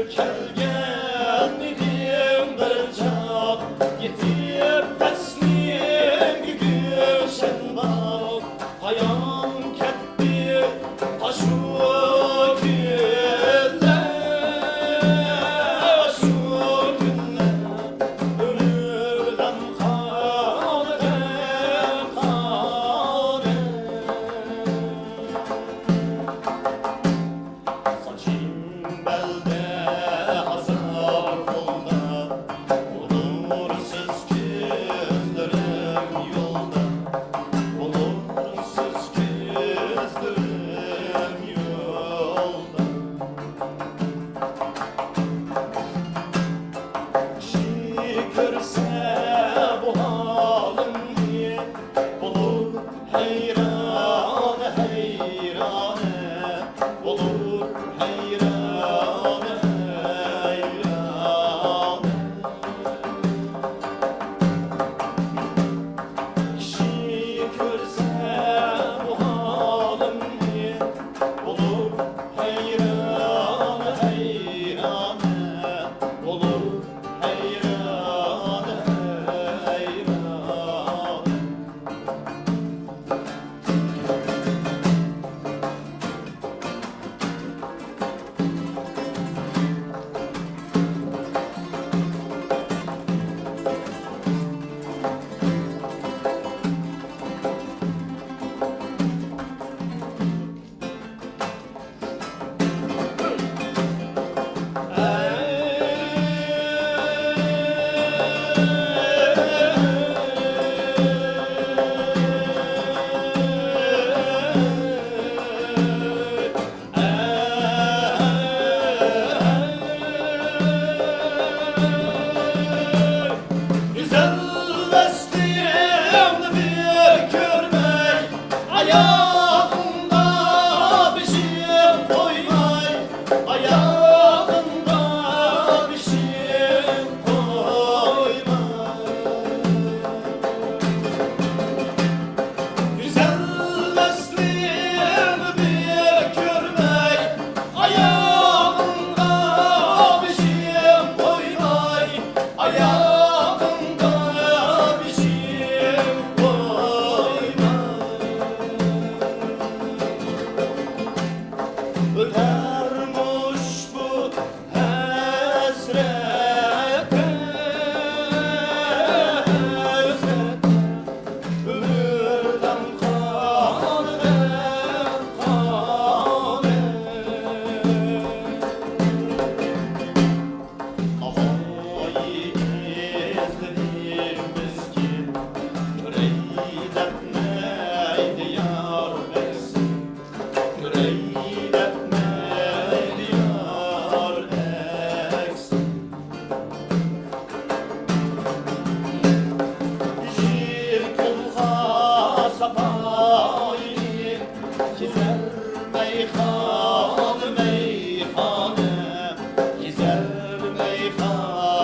kelgen idim bir çağ yetip feslim gülşen bak hayam ketdi aşu günler ölürden saçım belde hazır kolda bulursuz gözlerim yolda bulursuz gözlerim yolda kişi görse bu halimni olur heyran heyran olur heyran heyran kişi görse bu halimni olur heyran heyran olur heyran heyran Güzelleştiğimde bir görmey ayağında bir şey koymay ayağında bir şey koymay güzelleştiğimde bir görmey ayağında bir şey koymay ayağında bir şey koymay ötermiş bu hasrete ömürden kane kane Ahoy izledim miskin yüreği dertmeydi yar eksin yüreği dertmeydi yar eksin bir kulha sapayim Gizer meyhane meyhane Gizer meyhane